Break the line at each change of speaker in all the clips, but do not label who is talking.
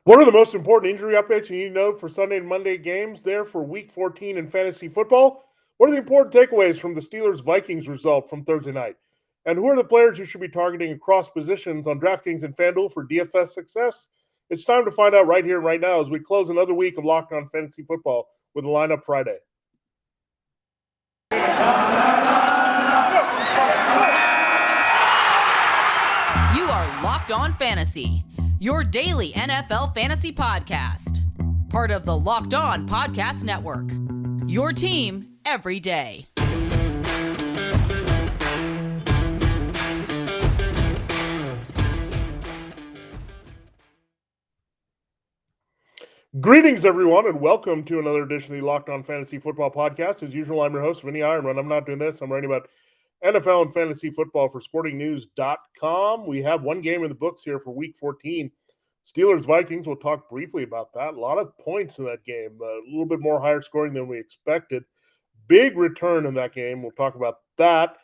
What are the most important injury updates you need to know for Sunday and Monday games there for Week 14 in fantasy football? What are the important takeaways from the Steelers-Vikings result from Thursday night? And who are the players you should be targeting across positions on DraftKings and FanDuel for DFS success? It's time to find out right here and right now as we close another week of Locked On Fantasy Football with a lineup Friday.
You are Locked On Fantasy, your daily NFL fantasy podcast. Part of the Locked On Podcast Network, your team every day.
Greetings, everyone, and welcome to another edition of the Locked On Fantasy Football Podcast. As usual, I'm your host, Vinnie Iyer, and when I'm not doing this, I'm writing about NFL and fantasy football for sportingnews.com. We have one game in the books here for Week 14. Steelers-Vikings, we'll talk briefly about that. A lot of points in that game, a little bit more higher scoring than we expected. Big return in that game. We'll talk about that.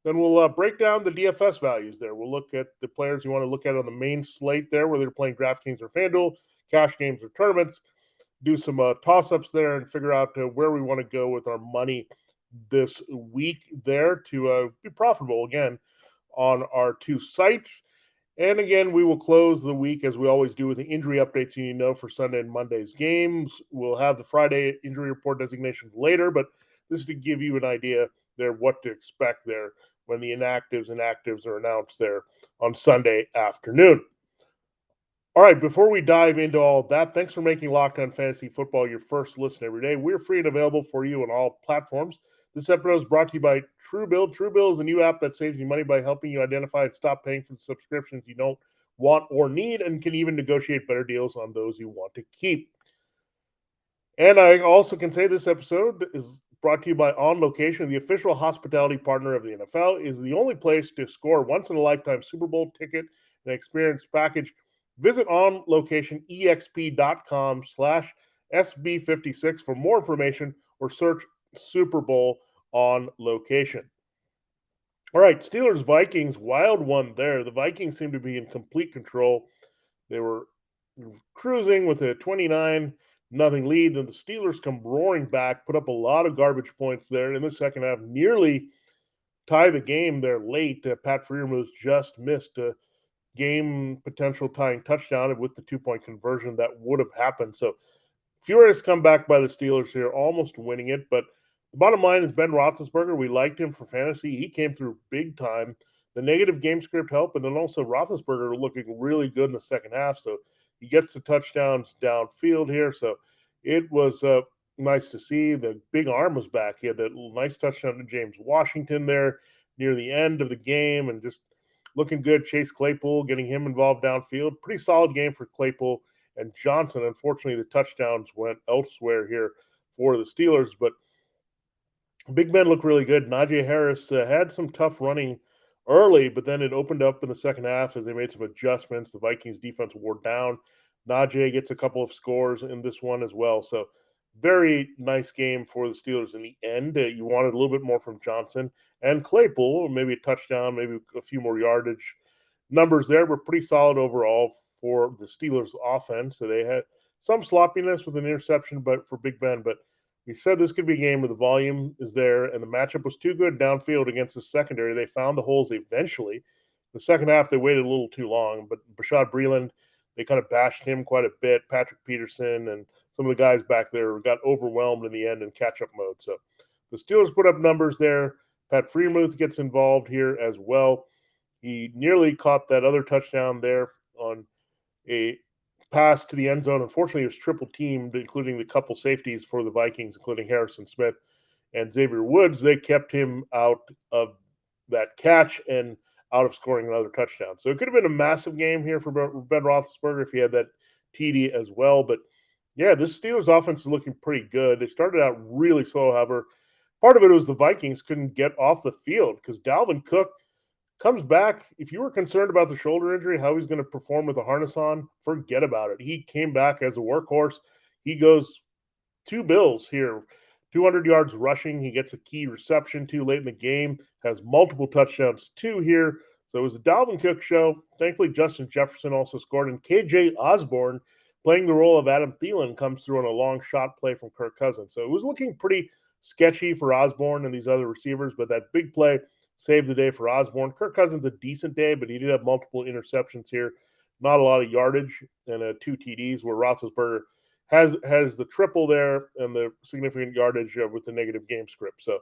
Then we'll break down the DFS values there. We'll look at the players you want to look at on the main slate there, whether you're playing DraftKings or FanDuel, cash games or tournaments, do some toss-ups there and figure out where we want to go with our money this week there to be profitable again on our two sites. And again, we will close the week as we always do with the injury updates you need to know for Sunday and Monday's games. We'll have the Friday injury report designations later, but this is to give you an idea there what to expect there when the inactives and actives are announced there on Sunday afternoon. All right, before we dive into all of that, thanks for making Locked On Fantasy Football your first listen every day. We're free and available for you on all platforms. This episode is brought to you by Truebill. Truebill is a new app that saves you money by helping you identify and stop paying for the subscriptions you don't want or need, and can even negotiate better deals on those you want to keep. And I also can say this episode is brought to you by On Location, the official hospitality partner of the NFL. Is the only place to score once-in-a-lifetime Super Bowl ticket and experience package. Visit onlocationexp.com/SB56 for more information or search Super Bowl On Location. All right, Steelers-Vikings, wild one there. The Vikings seem to be in complete control. They were cruising with a 29-0 lead. Then the Steelers come roaring back, put up a lot of garbage points there in the second half, nearly tie the game there late. Pat Freiermuth just missed a game potential tying touchdown with the 2-point conversion that would have happened. So furious comeback by the Steelers here, almost winning it. But the bottom line is Ben Roethlisberger. We liked him for fantasy. He came through big time. The negative game script helped, and then also Roethlisberger looking really good in the second half. So he gets the touchdowns downfield here. So it was nice to see. The big arm was back. He had that nice touchdown to James Washington there near the end of the game, and just looking good. Chase Claypool, getting him involved downfield. Pretty solid game for Claypool and Johnson. Unfortunately, the touchdowns went elsewhere here for the Steelers, but Big Ben looked really good. Najee Harris had some tough running early, but then it opened up in the second half as they made some adjustments. The Vikings defense wore down. Najee gets a couple of scores in this one as well. So very nice game for the Steelers in the end. You wanted a little bit more from Johnson and Claypool, maybe a touchdown, maybe a few more yardage. Numbers there were pretty solid overall for the Steelers offense. So they had some sloppiness with an interception, but for Big Ben. But we said this could be a game where the volume is there and the matchup was too good downfield against the secondary. They found the holes eventually. The second half, they waited a little too long, but Bashaud Breeland, they kind of bashed him quite a bit. Patrick Peterson and some of the guys back there got overwhelmed in the end in catch-up mode. So the Steelers put up numbers there. Pat Freiermuth gets involved here as well. He nearly caught that other touchdown there on a pass to the end zone. Unfortunately, it was triple teamed, including the couple safeties for the Vikings, including Harrison Smith and Xavier Woods. They kept him out of that catch and out of scoring another touchdown. So it could have been a massive game here for Ben Roethlisberger if he had that TD as well. But yeah, this Steelers offense is looking pretty good. They started out really slow, however. Part of it was the Vikings couldn't get off the field because Dalvin Cook comes back. If you were concerned about the shoulder injury, how he's going to perform with the harness on, forget about it. He came back as a workhorse. He goes 2 bills here, 200 yards rushing. He gets a key reception too late in the game, has multiple touchdowns too here. So it was a Dalvin Cook show. Thankfully, Justin Jefferson also scored, and KJ Osborne playing the role of Adam Thielen comes through on a long shot play from Kirk Cousins. So it was looking pretty sketchy for Osborne and these other receivers, but that big play saved the day for Osborne. Kirk Cousins a decent day, but he did have multiple interceptions here, not a lot of yardage, and 2 TDs where Roethlisberger has the triple there and the significant yardage with the negative game script. So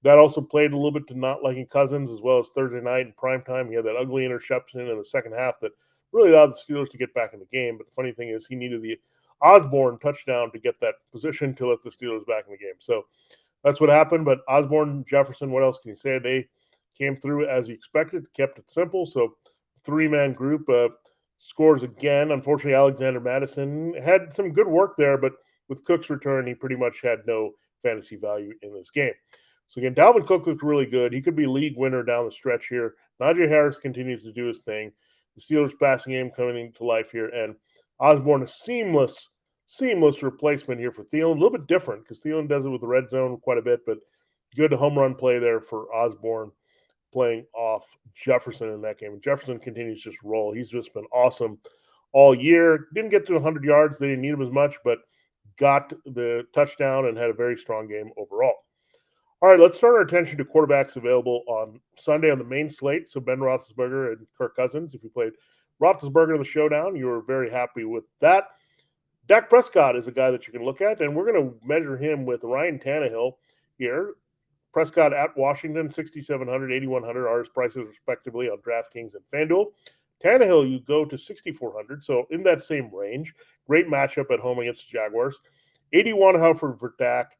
that also played a little bit to not liking Cousins, as well as Thursday night in primetime. He had that ugly interception in the second half that really allowed the Steelers to get back in the game. But the funny thing is he needed the Osborne touchdown to get that position to let the Steelers back in the game. So that's what happened. But Osborne, Jefferson, what else can you say? They came through as you expected, kept it simple. So 3-man group scores again. Unfortunately, Alexander Madison had some good work there, but with Cook's return, he pretty much had no fantasy value in this game. So again, Dalvin Cook looked really good. He could be league winner down the stretch here. Najee Harris continues to do his thing. The Steelers passing game coming to life here, and Osborne a seamless replacement here for Thielen. A little bit different because Thielen does it with the red zone quite a bit, but good home run play there for Osborne playing off Jefferson in that game. And Jefferson continues to just roll. He's just been awesome all year. Didn't get to 100 yards. They didn't need him as much, but got the touchdown and had a very strong game overall. All right, let's turn our attention to quarterbacks available on Sunday on the main slate. So Ben Roethlisberger and Kirk Cousins. If you played Roethlisberger in the showdown, you were very happy with that. Dak Prescott is a guy that you can look at, and we're going to measure him with Ryan Tannehill here. Prescott at Washington, 6,700, 8,100 are his prices respectively on DraftKings and FanDuel. Tannehill, you go to 6,400, so in that same range. Great matchup at home against the Jaguars. 81, however, for Dak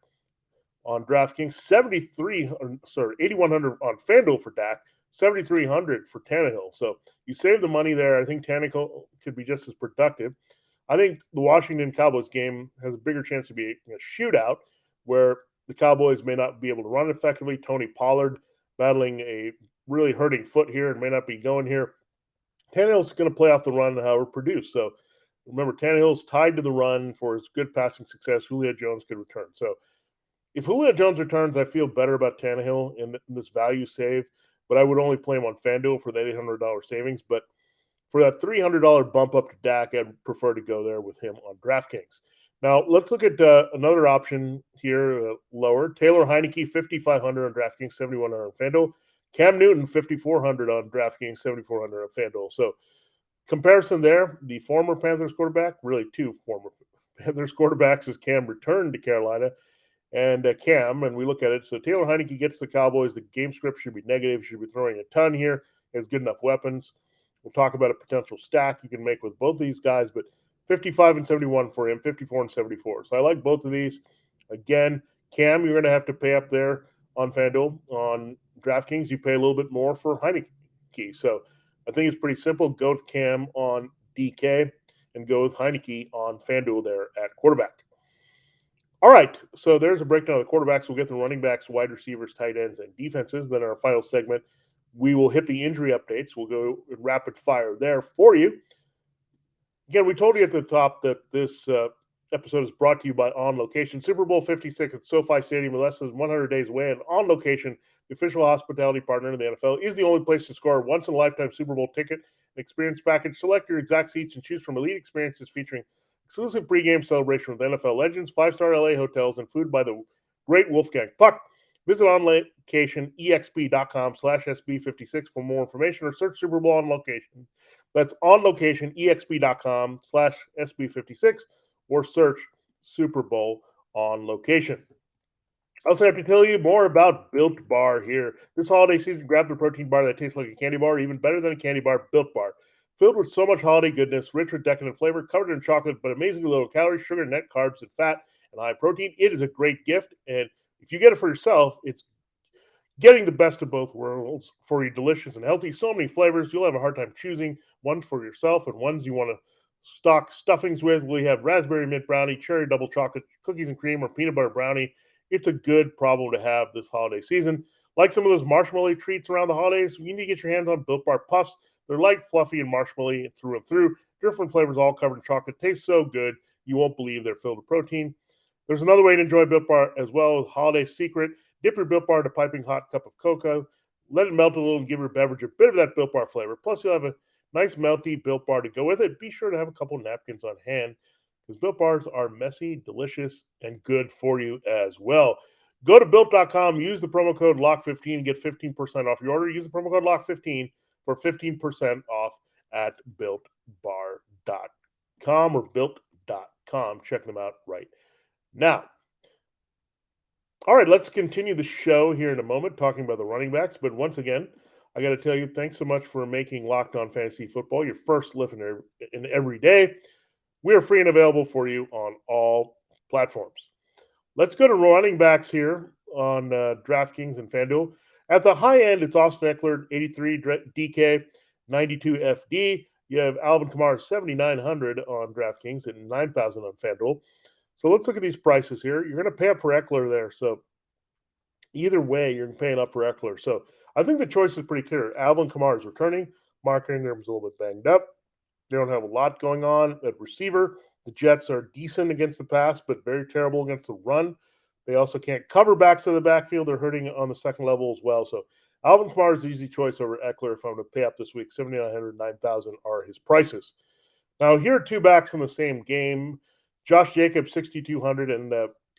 on DraftKings, 8,100 on FanDuel for Dak, 7,300 for Tannehill. So you save the money there. I think Tannehill could be just as productive. I think the Washington Cowboys game has a bigger chance to be a shootout where the Cowboys may not be able to run effectively. Tony Pollard battling a really hurting foot here and may not be going here. Tannehill's going to play off the run, however, produce. So remember, Tannehill's tied to the run for his good passing success. Julio Jones could return. So if Julio Jones returns, I feel better about Tannehill in this value save, but I would only play him on FanDuel for that $800 savings. But for that $300 bump up to Dak, I'd prefer to go there with him on DraftKings. Now, let's look at another option here, lower. Taylor Heineke, 5,500 on DraftKings, 7,100 on FanDuel. Cam Newton, 5,400 on DraftKings, 7,400 on FanDuel. So comparison there, the former Panthers quarterback, really two former Panthers quarterbacks as Cam returned to Carolina, and Cam, and we look at it. So Taylor Heineke gets the Cowboys. The game script should be negative. Should be throwing a ton here. Has good enough weapons. We'll talk about a potential stack you can make with both of these guys, but 55 and 71 for him, 54 and 74. So I like both of these. Again, Cam, you're going to have to pay up there on FanDuel. On DraftKings, you pay a little bit more for Heineke. So I think it's pretty simple. Go with Cam on DK and go with Heineke on FanDuel there at quarterback. All right, so there's a breakdown of the quarterbacks. We'll get the running backs, wide receivers, tight ends, and defenses. Then our final segment, we will hit the injury updates. We'll go in rapid fire there for you. Again, we told you at the top that this episode is brought to you by On Location. Super Bowl 56 at SoFi Stadium, less than 100 days away. And On Location, the official hospitality partner of the NFL, is the only place to score a once-in-a-lifetime Super Bowl ticket and experience package. Select your exact seats and choose from elite experiences featuring exclusive pregame celebration with NFL legends, 5-star LA hotels, and food by the great Wolfgang Puck. Visit On Location, EXP.com/SB56 for more information, or search Super Bowl On Location. That's On Location, EXP.com/SB56, or search Super Bowl On Location. I also have to tell you more about Built Bar here. This holiday season, grab the protein bar that tastes like a candy bar, even better than a candy bar, Built Bar. Filled with so much holiday goodness, rich with decadent flavor, covered in chocolate, but amazingly low calories, sugar, net carbs, and fat, and high protein. It is a great gift, and if you get it for yourself, it's getting the best of both worlds for you, delicious and healthy. So many flavors, you'll have a hard time choosing ones for yourself and ones you want to stock stuffings with. We have raspberry mint brownie, cherry double chocolate, cookies and cream, or peanut butter brownie. It's a good problem to have this holiday season. Like some of those marshmallow treats around the holidays, you need to get your hands on Built Bar Puffs. They're light, fluffy, and marshmallowy through and through. Different flavors all covered in chocolate. Tastes so good, you won't believe they're filled with protein. There's another way to enjoy Built Bar as well, with Holiday Secret. Dip your Built Bar in a piping hot cup of cocoa. Let it melt a little and give your beverage a bit of that Built Bar flavor. Plus, you'll have a nice melty Built Bar to go with it. Be sure to have a couple napkins on hand because Built Bars are messy, delicious, and good for you as well. Go to Built.com, use the promo code LOCK15 and get 15% off your order. Use the promo code LOCK15 for 15% off at BuiltBar.com or Built.com. Check them out right now. All right, let's continue the show here in a moment, talking about the running backs. But once again, I got to tell you, thanks so much for making Locked On Fantasy Football your first listen in every day. We are free and available for you on all platforms. Let's go to running backs here on DraftKings and FanDuel. At the high end, it's Austin Eckler, 83 DK, 92 FD. You have Alvin Kamara, 7,900 on DraftKings and 9,000 on FanDuel. So let's look at these prices here. You're going to pay up for Eckler there. So either way, you're paying up for Eckler. So I think the choice is pretty clear. Alvin Kamara is returning. Mark Ingram's a little bit banged up. They don't have a lot going on at receiver. The Jets are decent against the pass, but very terrible against the run. They also can't cover backs to the backfield. They're hurting on the second level as well. So Alvin Kamara is the easy choice over Eckler if I'm going to pay up this week. 7,900, 9,000 are his prices. Now, here are two backs in the same game. Josh Jacobs, 6,200, and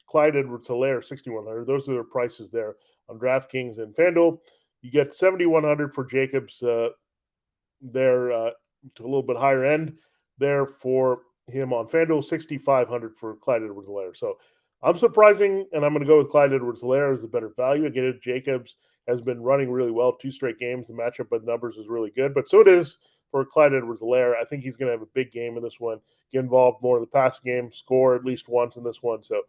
Clyde Edwards-Helaire, 6,100. Those are their prices there on DraftKings and FanDuel. You get 7,100 for Jacobs there to a little bit higher end there for him on FanDuel, 6,500 for Clyde Edwards-Helaire. So I'm surprising, and I'm going to go with Clyde Edwards-Helaire as a better value. Again, Jacobs has been running really well, 2 straight games. The matchup with numbers is really good, but so it is for Clyde Edwards-Helaire. I think he's going to have a big game in this one, get involved more in the passing game, score at least once in this one. So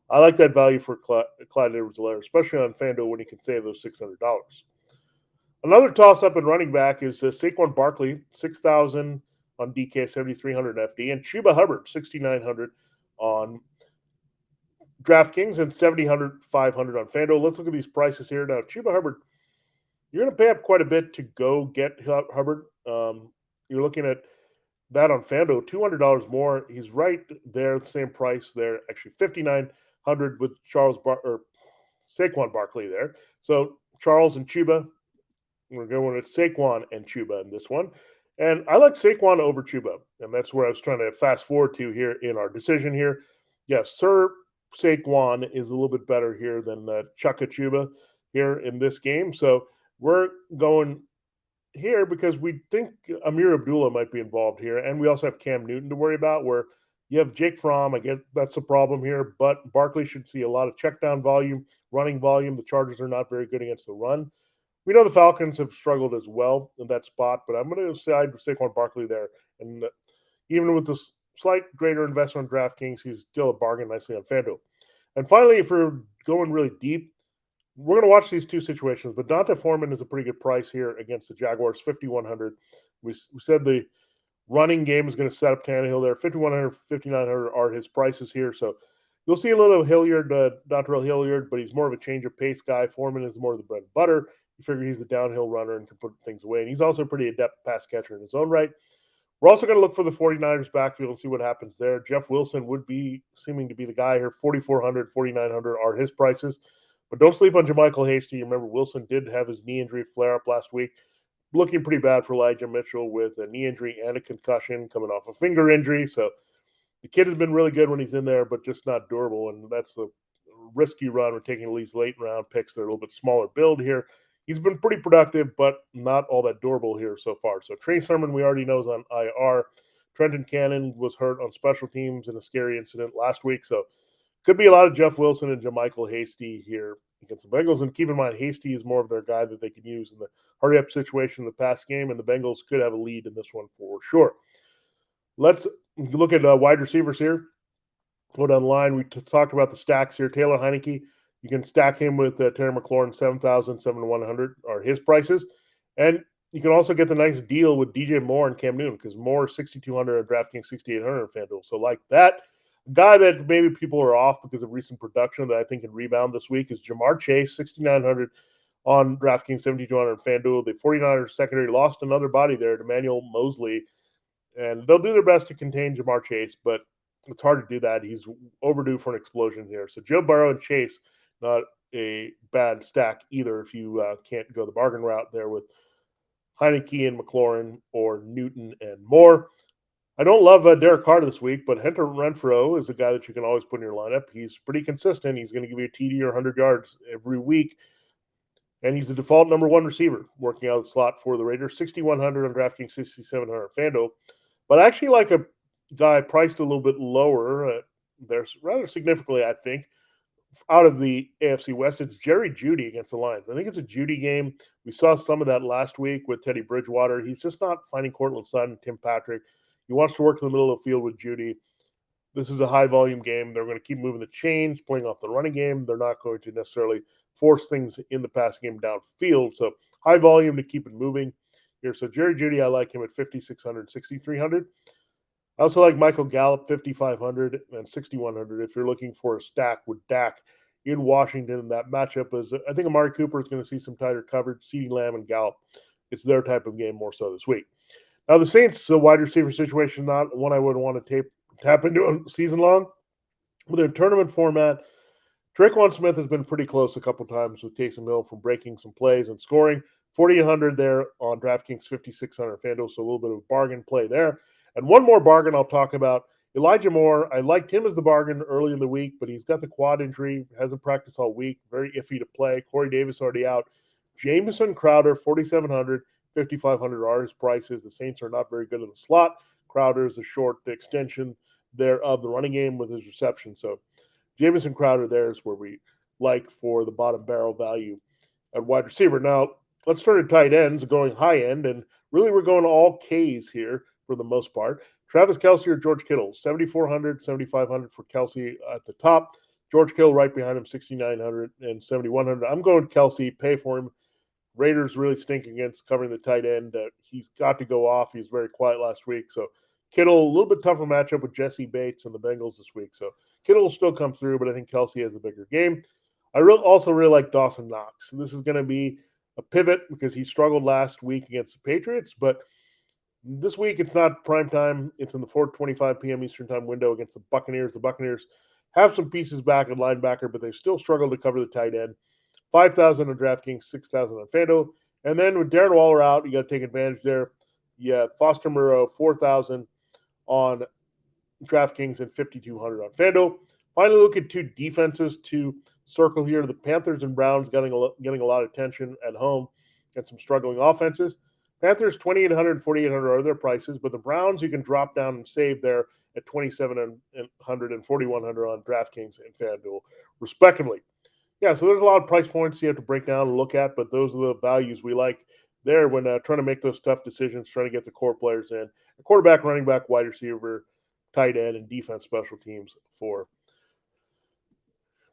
I like that value for Clyde Edwards-Helaire, especially on FanDuel when he can save those $600. Another toss-up in running back is Saquon Barkley, 6,000 on DK, 7,300 FD, and Chuba Hubbard, 6,900 on DraftKings and 7,500 on FanDuel. Let's look at these prices here. Now, Chuba Hubbard, you're going to pay up quite a bit to go get Hubbard. You're looking at that on FanDuel, $200 more. He's right there, the same price there. Actually, $5,900 with Saquon Barkley there. So Charles and Chuba, we're going with Saquon and Chuba in this one. And I like Saquon over Chuba, and that's where I was trying to fast forward to here in our decision here. Yes, Sir Saquon is a little bit better here than Chukka Chuba here in this game. So we're going here because we think Amir Abdullah might be involved here, and we also have Cam Newton to worry about, where you have Jake Fromm. I get that's a problem here, but Barkley should see a lot of check down volume, running volume. The Chargers are not very good against the run. We know the Falcons have struggled as well in that spot, but I'm going to side with Saquon Barkley there. And even with this slight greater investment on DraftKings, he's still a bargain nicely on FanDuel. And finally, if we're going really deep, we're going to watch these two situations. But D'Onta Foreman is a pretty good price here against the Jaguars, 5,100. We said the running game is going to set up Tannehill there. 5,100, 5,900 are his prices here. So you'll see a little Hilliard, Dontrell Hilliard, but he's more of a change of pace guy. Foreman is more of the bread and butter. You figure he's a downhill runner and can put things away. And he's also a pretty adept pass catcher in his own right. We're also going to look for the 49ers backfield and see what happens there. Jeff Wilson would be seeming to be the guy here. 4,400, 4,900 are his prices. But don't sleep on JaMychal Hasty. Remember, Wilson did have his knee injury flare up last week. Looking pretty bad for Elijah Mitchell with a knee injury and a concussion coming off a finger injury. So the kid has been really good when he's in there, but just not durable. And that's the risky run. We're taking these late round picks. They're a little bit smaller build here. He's been pretty productive, but not all that durable here so far. So Trey Sermon, we already know, is on IR. Trenton Cannon was hurt on special teams in a scary incident last week. So could be a lot of Jeff Wilson and JaMychal Hasty here against the Bengals. And keep in mind, Hasty is more of their guy that they can use in the hurry-up situation in the pass game, and the Bengals could have a lead in this one for sure. Let's look at wide receivers here. Go down the line. We talked about the stacks here. Taylor Heineke, you can stack him with Terry McLaurin, 7,000, 7,100 are his prices. And you can also get the nice deal with DJ Moore and Cam Newton, because Moore is 6,200 at DraftKings, 6,800 at FanDuel. So like that, a guy that maybe people are off because of recent production that I think can rebound this week is Jamar Chase, 6,900 on DraftKings, 7,200 at FanDuel. The 49ers secondary lost another body there to Emmanuel Mosley, and they'll do their best to contain Jamar Chase, but it's hard to do that. He's overdue for an explosion here. So Joe Burrow and Chase, not a bad stack either if you can't go the bargain route there with Heineke and McLaurin or Newton and Moore. I don't love Derek Carr this week, but Hunter Renfrow is a guy that you can always put in your lineup. He's pretty consistent. He's going to give you a TD or 100 yards every week. And he's the default number one receiver working out of the slot for the Raiders. 6,100 on DraftKings, 6,700 on FanDuel. But I actually like a guy priced a little bit lower. There's rather significantly, I think, out of the AFC West. It's Jerry Judy against the Lions. I think it's a Judy game. We saw some of that last week with Teddy Bridgewater. He's just not finding Cortland Sutton, Tim Patrick. He wants to work in the middle of the field with Judy. This is a high-volume game. They're going to keep moving the chains, playing off the running game. They're not going to necessarily force things in the passing game downfield. So high volume to keep it moving here. So Jerry Judy, I like him at 5,600, 6,300. I also like Michael Gallup, 5,500 and 6,100 if you're looking for a stack with Dak in Washington. That matchup is, I think Amari Cooper is going to see some tighter coverage. CeeDee Lamb and Gallup, it's their type of game more so this week. Now, the Saints' wide receiver situation, not one I would want to tap into season long. With a tournament format, Traquan Smith has been pretty close a couple times with Taysom Hill from breaking some plays and scoring. 4,800 there on DraftKings, 5,600 FanDuel, so a little bit of a bargain play there. And one more bargain I'll talk about, Elijah Moore. I liked him as the bargain early in the week, but he's got the quad injury, hasn't practiced all week, very iffy to play. Corey Davis already out. Jamison Crowder, 4,700, 5,500 his prices. The Saints are not very good in the slot. Crowder is a short extension there of the running game with his reception. So Jamison Crowder there is where we like for the bottom barrel value at wide receiver. Now, let's turn to tight ends, going high end, and really we're going all Ks here for the most part. Travis Kelce or George Kittle, 7,400, 7,500 for Kelce at the top. George Kittle right behind him, 6,900 and 7,100. I'm going Kelce, pay for him. Raiders really stink against covering the tight end. He's got to go off. He was very quiet last week. So Kittle, a little bit tougher matchup with Jesse Bates and the Bengals this week. So Kittle will still come through, but I think Kelce has a bigger game. I also really like Dawson Knox. This is going to be a pivot because he struggled last week against the Patriots, but this week it's not prime time. It's in the 4:25 p.m. Eastern time window against the Buccaneers. The Buccaneers have some pieces back at linebacker, but they still struggle to cover the tight end. 5,000 on DraftKings, 6,000 on FanDuel. And then with Darren Waller out, you got to take advantage there. Yeah, Foster Moreau, 4,000 on DraftKings and 5,200 on FanDuel. Finally, look at two defenses to circle here. The Panthers and Browns getting a lot of attention at home and some struggling offenses. Panthers, 2,800 and 4,800 are their prices, but the Browns you can drop down and save there at 2,700 and 4,100 on DraftKings and FanDuel, respectively. Yeah, so there's a lot of price points you have to break down and look at, but those are the values we like there when trying to make those tough decisions, trying to get the core players in. A quarterback, running back, wide receiver, tight end, and defense special teams for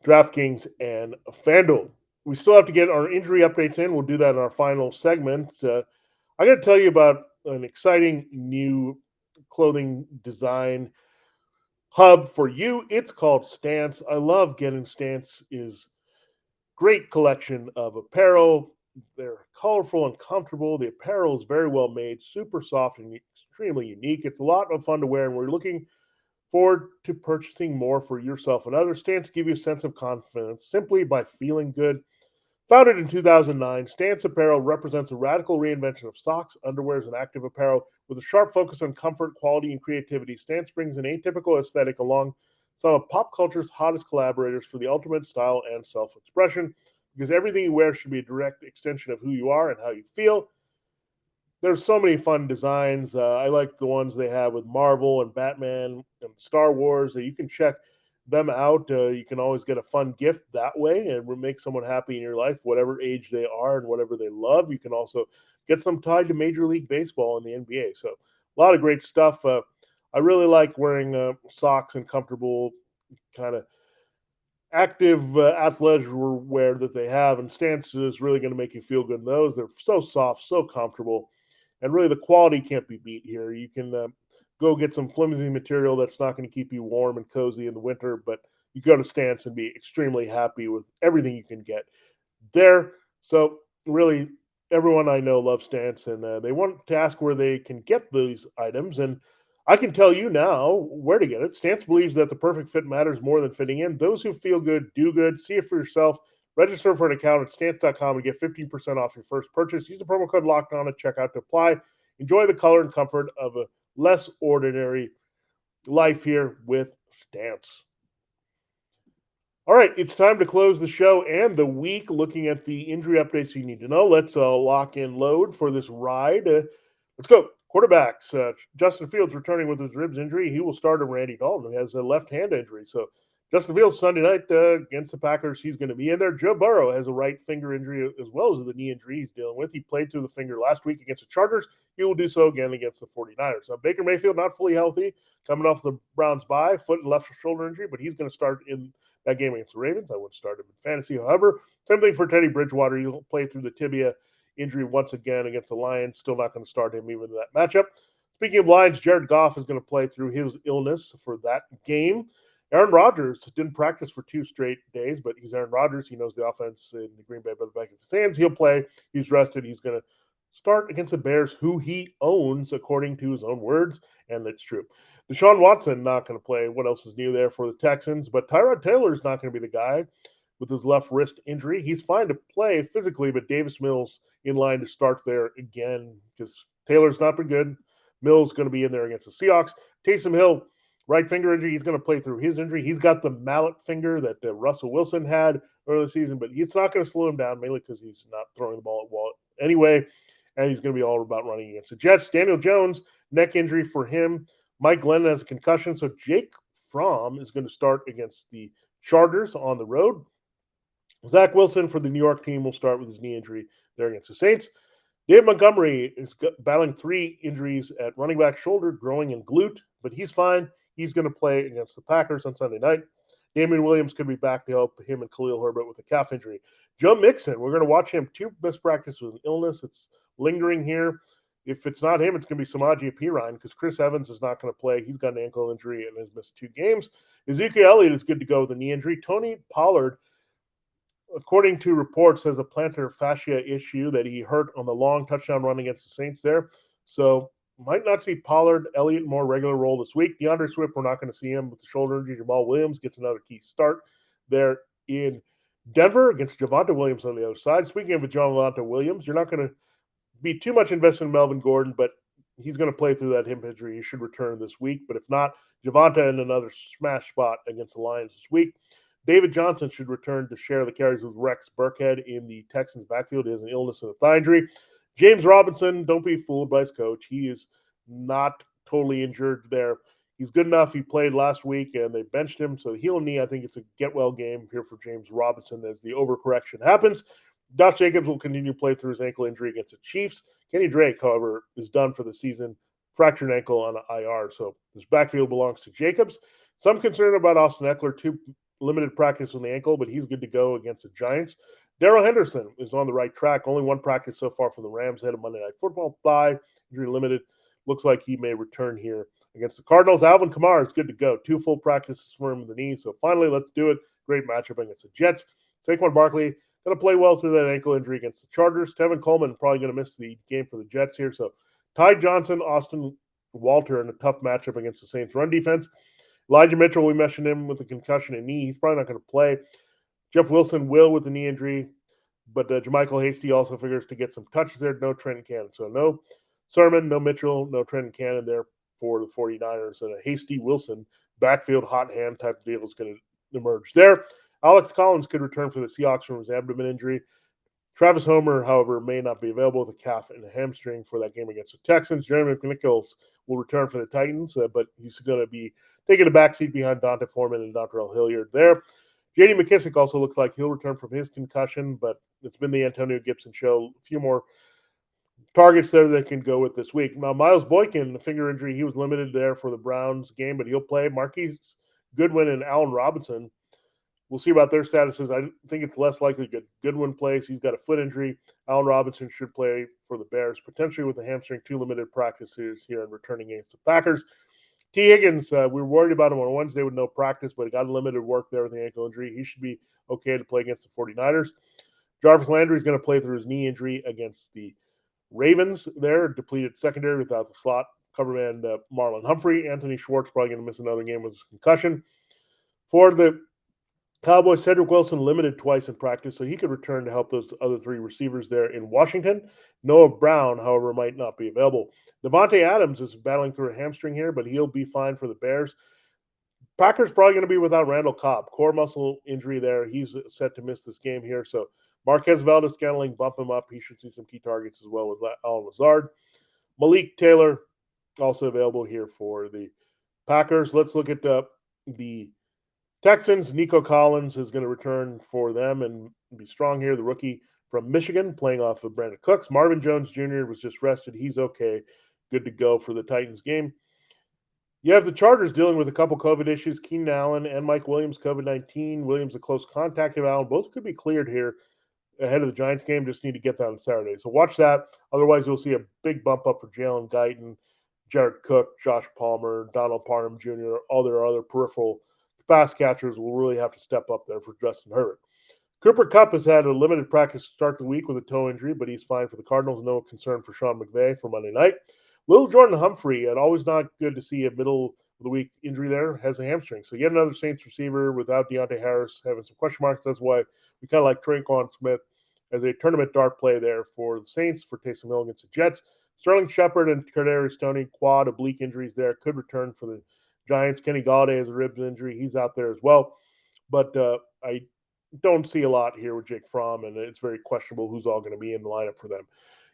DraftKings and FanDuel. We still have to get our injury updates in. We'll do that in our final segment. I got to tell you about an exciting new clothing design hub for you. It's called Stance. I love getting Stance is great collection of apparel. They're colorful and comfortable. The apparel is very well made, super soft and extremely unique. It's a lot of fun to wear, and we're looking forward to purchasing more for yourself and others. Stance give you a sense of confidence simply by feeling good. Founded in 2009, Stance Apparel represents a radical reinvention of socks, underwears, and active apparel with a sharp focus on comfort, quality, and creativity. Stance brings an atypical aesthetic along some of pop culture's hottest collaborators for the ultimate style and self-expression, because everything you wear should be a direct extension of who you are and how you feel. There's so many fun designs. I like the ones they have with Marvel and Batman and Star Wars. You can check them out. You can always get a fun gift that way and make someone happy in your life, whatever age they are and whatever they love. You can also get some tied to Major League Baseball and the NBA. So a lot of great stuff. I really like wearing socks and comfortable kind of active athletic wear that they have, and Stance is really going to make you feel good in those. They're so soft, so comfortable, and really the quality can't be beat here. You can go get some flimsy material that's not going to keep you warm and cozy in the winter, but you go to Stance and be extremely happy with everything you can get there. So really, everyone I know loves Stance, and they want to ask where they can get these items, and I can tell you now where to get it. Stance believes that the perfect fit matters more than fitting in. Those who feel good, do good. See it for yourself. Register for an account at Stance.com and get 15% off your first purchase. Use the promo code LOCKEDON at checkout to apply. Enjoy the color and comfort of a less ordinary life here with Stance. All right, it's time to close the show and the week looking at the injury updates you need to know. Let's lock in load for this ride. Let's go. Quarterbacks. Justin Fields returning with his ribs injury. He will start over Andy Dalton, who has a left hand injury. So Justin Fields Sunday night against the Packers. He's going to be in there. Joe Burrow has a right finger injury as well as the knee injury he's dealing with. He played through the finger last week against the Chargers. He will do so again against the 49ers. Now, Baker Mayfield not fully healthy, coming off the Browns bye, foot and left shoulder injury, but he's going to start in that game against the Ravens. I wouldn't start him in fantasy. However, same thing for Teddy Bridgewater. He'll play through the tibia injury once again against the Lions. Still not going to start him even in that matchup. Speaking of Lions, Jared Goff is going to play through his illness for that game. Aaron Rodgers didn't practice for 2 straight days, but he's Aaron Rodgers. He knows the offense in the Green Bay by the back of his hands. He'll play. He's rested. He's going to start against the Bears, who he owns, according to his own words, and that's true. Deshaun Watson not going to play. What else is new there for the Texans? But Tyrod Taylor is not going to be the guy with his left wrist injury. He's fine to play physically, but Davis Mills in line to start there again because Taylor's not been good. Mills going to be in there against the Seahawks. Taysom Hill, right finger injury. He's going to play through his injury. He's got the mallet finger that Russell Wilson had earlier this season, but it's not going to slow him down, mainly because he's not throwing the ball at Wall anyway, and he's going to be all about running against the Jets. Daniel Jones, neck injury for him. Mike Glennon has a concussion, so Jake Fromm is going to start against the Chargers on the road. Zach Wilson for the New York team will start with his knee injury there against the Saints. Dave Montgomery is battling 3 injuries at running back, shoulder, groin, and glute, but he's fine. He's going to play against the Packers on Sunday night. Damian Williams could be back to help him and Khalil Herbert with a calf injury. Joe Mixon, we're going to watch him 2 missed practice with an illness. It's lingering here. If it's not him, it's going to be Samaje Perine because Chris Evans is not going to play. He's got an ankle injury and has missed 2 games. Ezekiel Elliott is good to go with a knee injury. Tony Pollard, according to reports, has a plantar fascia issue that he hurt on the long touchdown run against the Saints there. So might not see Pollard, Elliott more regular role this week. DeAndre Swift, we're not going to see him with the shoulder injury. Jamal Williams gets another key start there in Denver against Javonte Williams on the other side. Speaking of Javonte Williams, you're not going to be too much invested in Melvin Gordon, but he's going to play through that hip injury. He should return this week. But if not, Javonte in another smash spot against the Lions this week. David Johnson should return to share the carries with Rex Burkhead in the Texans backfield. He has an illness and a thigh injury. James Robinson, don't be fooled by his coach. He is not totally injured there. He's good enough. He played last week, and they benched him. So heel knee, I think it's a get-well game here for James Robinson as the overcorrection happens. Josh Jacobs will continue to play through his ankle injury against the Chiefs. Kenny Drake, however, is done for the season. Fractured ankle on an IR, so his backfield belongs to Jacobs. Some concern about Austin Eckler, 2 limited practice on the ankle, but he's good to go against the Giants. Darrell Henderson is on the right track. Only 1 practice so far for the Rams ahead of Monday Night Football. Thigh injury limited. Looks like he may return here against the Cardinals. Alvin Kamara is good to go. 2 full practices for him in the knee. So finally, let's do it. Great matchup against the Jets. Saquon Barkley going to play well through that ankle injury against the Chargers. Tevin Coleman probably going to miss the game for the Jets here. So Ty Johnson, Austin Walter in a tough matchup against the Saints run defense. Elijah Mitchell, we mentioned him with a concussion and knee. He's probably not going to play. Jeff Wilson will with the knee injury, but JaMychal Hasty also figures to get some touches there. No Trenton Cannon. So no Sermon, no Mitchell, no Trenton Cannon there for the 49ers. And a Hasty Wilson backfield hot hand type deal is going to emerge there. Alex Collins could return for the Seahawks from his abdomen injury. Travis Homer, however, may not be available with a calf and a hamstring for that game against the Texans. Jeremy McNichols will return for the Titans, but he's going to be taking a backseat behind Dante Foreman and Dontrell Hilliard there. J.D. McKissick also looks like he'll return from his concussion, but it's been the Antonio Gibson show. A few more targets there that can go with this week. Now, Miles Boykin, the finger injury, he was limited there for the Browns game, but he'll play. Marquise Goodwin and Allen Robinson, we'll see about their statuses. I think it's less likely Goodwin plays. He's got a foot injury. Allen Robinson should play for the Bears, potentially with a hamstring, 2 limited practices here and returning against the Packers. T. Higgins, we were worried about him on Wednesday with no practice, but he got limited work there with the ankle injury. He should be okay to play against the 49ers. Jarvis Landry is going to play through his knee injury against the Ravens there, depleted secondary without the slot coverman Marlon Humphrey. Anthony Schwartz probably going to miss another game with his concussion. For the Cowboys, Cedric Wilson limited twice in practice, so he could return to help those other three receivers there in Washington. Noah Brown, however, might not be available. Devontae Adams is battling through a hamstring here, but he'll be fine for the Bears. Packers probably going to be without Randall Cobb. Core muscle injury there. He's set to miss this game here. So Marquez Valdez-Scantling, bump him up. He should see some key targets as well with Allen Lazard. Malik Taylor, also available here for the Packers. Let's look at the Texans. Nico Collins is going to return for them and be strong here. The rookie from Michigan playing off of Brandon Cooks. Marvin Jones Jr. was just rested. He's okay. Good to go for the Titans game. You have the Chargers dealing with a couple COVID issues. Keenan Allen and Mike Williams, COVID-19. Williams, a close contact of Allen. Both could be cleared here ahead of the Giants game. Just need to get that on Saturday. So watch that. Otherwise, you'll see a big bump up for Jalen Guyton, Jared Cook, Josh Palmer, Donald Parham Jr., all their other peripheral pass catchers will really have to step up there for Justin Herbert. Cooper Kupp has had a limited practice to start the week with a toe injury, but he's fine for the Cardinals. No concern for Sean McVay for Monday night. Little Jordan Humphrey, and always not good to see a middle of the week injury there, has a hamstring. So yet another Saints receiver without Deontay Harris having some question marks. That's why we kind of like Traquan Smith as a tournament dart play there for the Saints for Taysom Hill against the Jets. Sterling Shepard and Kadarius Toney, quad oblique injuries there, could return for the Giants. Kenny Golladay has a ribs injury. He's out there as well. But I don't see a lot here with Jake Fromm, and it's very questionable who's all going to be in the lineup for them.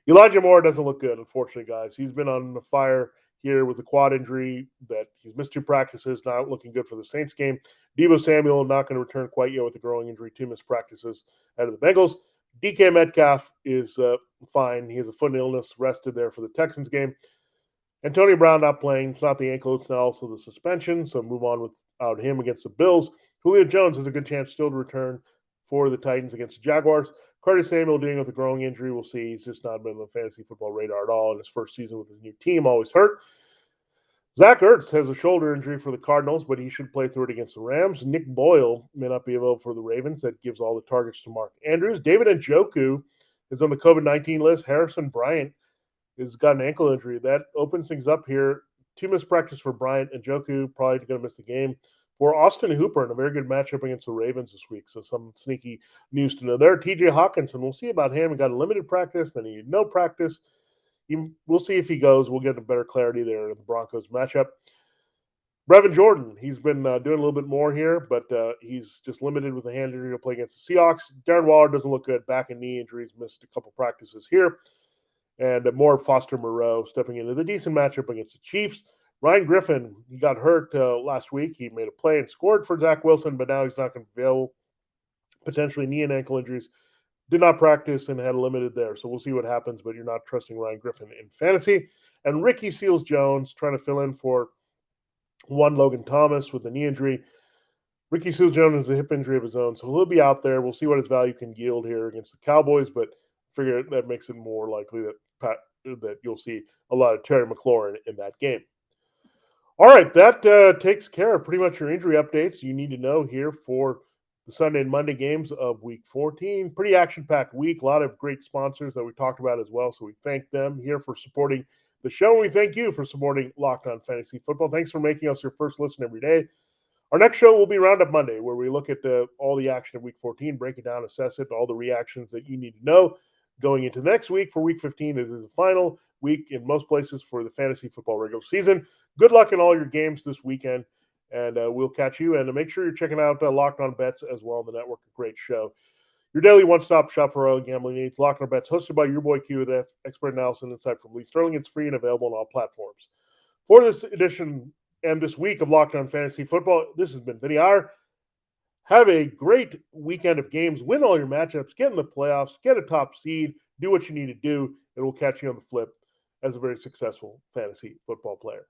Elijah Moore doesn't look good, unfortunately, guys. He's been on the fire here with a quad injury that he's missed 2 practices, not looking good for the Saints game. Deebo Samuel not going to return quite yet with a growing injury, 2 missed practices out of the Bengals. DK Metcalf is fine. He has a foot illness, rested there for the Texans game. Antonio Brown not playing. It's not the ankle, it's now also the suspension, so move on without him against the Bills. Julio Jones has a good chance still to return for the Titans against the Jaguars. Curtis Samuel dealing with a growing injury. We'll see. He's just not been on the fantasy football radar at all in his first season with his new team. Always hurt. Zach Ertz has a shoulder injury for the Cardinals, but he should play through it against the Rams. Nick Boyle may not be available for the Ravens. That gives all the targets to Mark Andrews. David Njoku is on the COVID-19 list. Harrison Bryant has got an ankle injury. That opens things up here. 2 missed practice for Bryant. Njoku probably going to miss the game. For Austin Hooper in a very good matchup against the Ravens this week. So some sneaky news to know there. TJ Hawkinson, we'll see about him. He got a limited practice, then he had no practice. We'll see if he goes. We'll get a better clarity there in the Broncos matchup. Brevin Jordan, he's been doing a little bit more here, but he's just limited with a hand injury to play against the Seahawks. Darren Waller doesn't look good. Back and knee injuries, missed a couple practices here. And more Foster Moreau stepping into the decent matchup against the Chiefs. Ryan Griffin, he got hurt last week. He made a play and scored for Zach Wilson, but now he's not going to be available. Potentially knee and ankle injuries. Did not practice and had a limited there. So we'll see what happens, but you're not trusting Ryan Griffin in fantasy. And Ricky Seals-Jones trying to fill in for one Logan Thomas with a knee injury. Ricky Seals-Jones has a hip injury of his own, so he'll be out there. We'll see what his value can yield here against the Cowboys, but figure that makes it more likely that you'll see a lot of Terry McLaurin in that game. All right, that takes care of pretty much your injury updates you need to know here for the Sunday and Monday games of Week 14. Pretty action-packed week. A lot of great sponsors that we talked about as well, so we thank them here for supporting the show. We thank you for supporting Locked On Fantasy Football. Thanks for making us your first listen every day. Our next show will be Roundup Monday, where we look at all the action of Week 14, break it down, assess it, all the reactions that you need to know going into next week for Week 15. This is the final week in most places for the fantasy football regular season. Good luck in all your games this weekend, and we'll catch you. And make sure you're checking out Locked On Bets as well on the network. A great show. Your daily one-stop shop for all gambling needs. Locked On Bets, hosted by your boy Q with expert analysis and insight from Lee Sterling. It's free and available on all platforms. For this edition and this week of Locked On Fantasy Football, this has been Vinnie Iyer. Have a great weekend of games. Win all your matchups. Get in the playoffs. Get a top seed. Do what you need to do, and we'll catch you on the flip as a very successful fantasy football player.